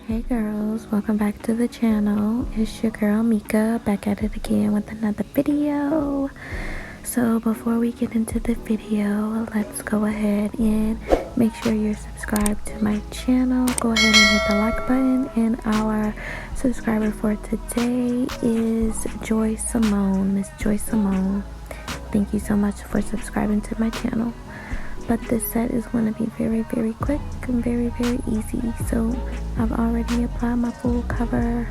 Hey girls, welcome back to the channel. It's your girl Mika back at it again with another video. So before we get into the video, let's go ahead and make sure you're subscribed to my channel. Go ahead and hit the like button. And our subscriber for today is Joy Simone, Miss Joy Simone. Thank you so much for subscribing to my channel. But this set is going to be very quick and very easy. So I've already applied my full cover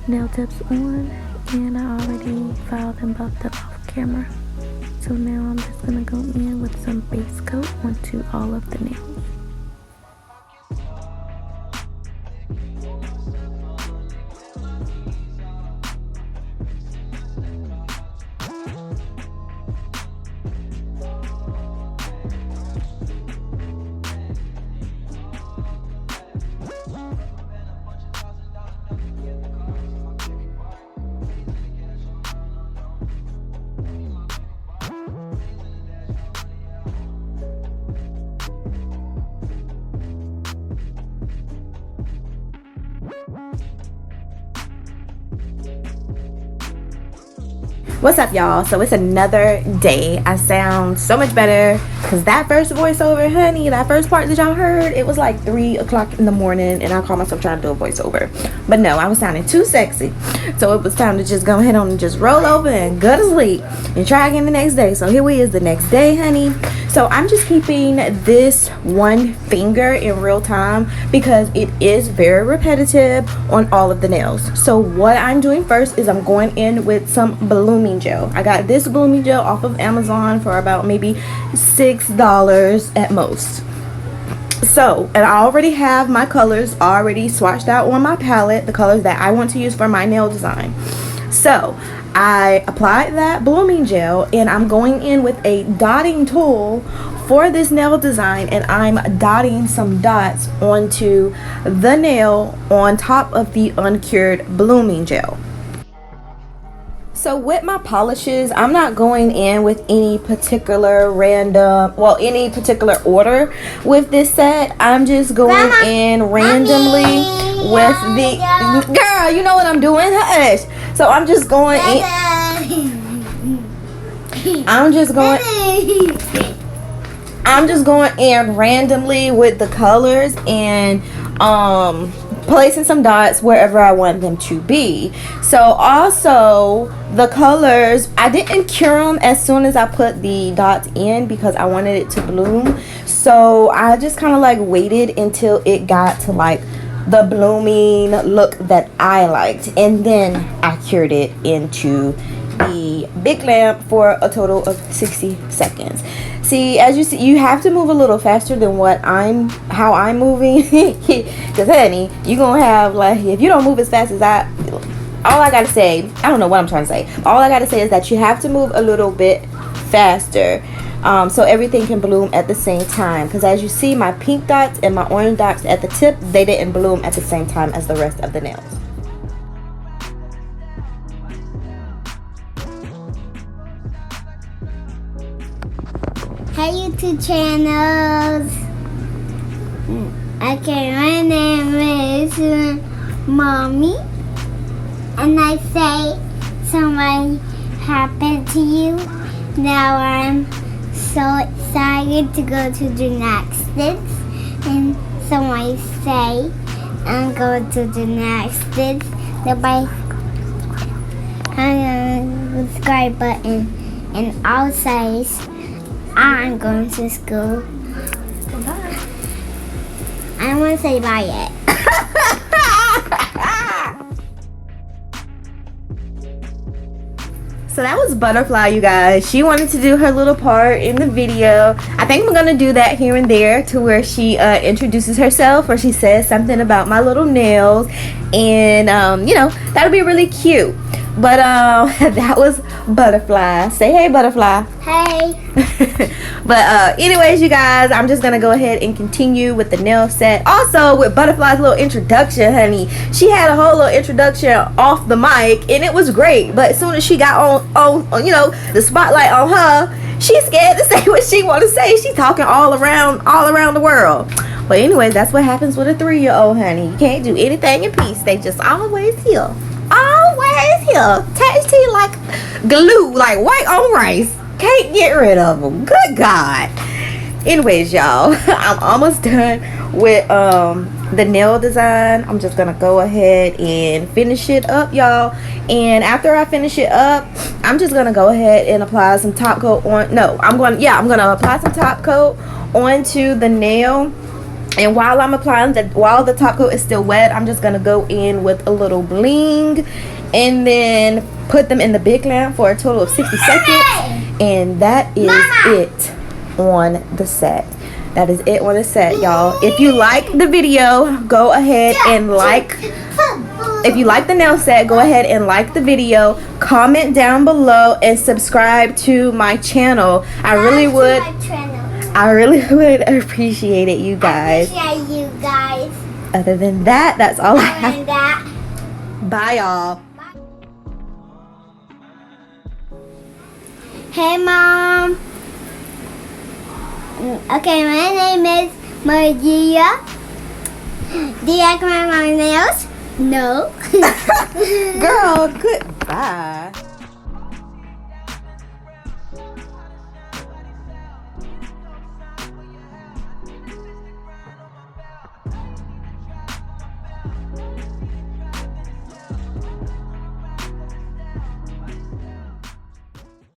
nail tips on, and I already filed and buffed them off camera. So now I'm just going to go in with some base coat onto all of the nails. What's up, y'all? So it's another day. I sound so much better because that first voiceover, honey, that first part that y'all heard, it was like 3 o'clock in the morning and I called myself trying to do a voiceover. But no, I was sounding too sexy. So it was time to just go ahead on and just roll over and go to sleep and try again the next day. So here we is the next day, honey. So I'm just keeping this one finger in real time because it is very repetitive on all of the nails. So what I'm doing first is I'm going in with some blooming gel. I got this blooming gel off of Amazon for about maybe $6 at most. So, and I already have my colors already swatched out on my palette, the colors that I want to use for my nail design. So I applied that blooming gel and I'm going in with a dotting tool for this nail design, and I'm dotting some dots onto the nail on top of the uncured blooming gel. So with my polishes, I'm not going in with any particular any particular order with this set. I'm just going in randomly with the girl, you know what I'm doing, hush. So I'm just going in. I'm just going in randomly with the colors and placing some dots wherever I want them to be. So also the colors, I didn't cure them as soon as I put the dots in because I wanted it to bloom. So I just kind of like waited until it got to like the blooming look that I liked, and then I cured it into the big lamp for a total of 60 seconds. See, as you see, you have to move a little faster than how I'm moving. Because honey, you're gonna have like, if you don't move as fast as all I gotta say, I don't know what I'm trying to say. All I gotta say is that you have to move a little bit faster so everything can bloom at the same time. Because as you see, my pink dots and my orange dots at the tip, they didn't bloom at the same time as the rest of the nails. Hey YouTube channels. Okay, my name is Mommy, and I say something happened to you. Now I'm so excited to go to gymnastics, and someone say I'm going to gymnastics. Nobody the subscribe button, and I'll say I'm going to school. Goodbye. I don't want to say bye yet. So that was Butterfly, you guys. She wanted to do her little part in the video. I think I'm gonna do that here and there to where she introduces herself, or she says something about my little nails, and you know, that'll be really cute. But that was Butterfly. Say hey, Butterfly. Hey. But anyways, you guys, I'm just gonna go ahead and continue with the nail set. Also with Butterfly's little introduction, honey, she had a whole little introduction off the mic and it was great. But as soon as she got on you know, the spotlight on her, She's scared to say what she want to say. She talking all around the world. But anyways, that's what happens with a 3-year-old, honey. You can't do anything in peace. They just always here. Always here. Attached to you like glue, like white on rice. Can't get rid of them. Good God. Anyways, y'all, I'm almost done with the nail design. I'm just gonna go ahead and finish it up, y'all. And after I finish it up, I'm just gonna go ahead and apply some top coat on. No, I'm gonna apply some top coat onto the nail. And while I'm applying while the top coat is still wet, I'm just gonna go in with a little bling and then put them in the big lamp for a total of 60 seconds. And that is it on the set. That is it on the set, y'all. If you like the video, go ahead and like. If you like the nail set, go ahead and like the video, comment down below, and subscribe to my channel. I really would appreciate it, you guys. Other than that, that's all I have. Bye, y'all. Hey, Mom. Okay, my name is Maria. Do you like my nails? No. Girl, goodbye.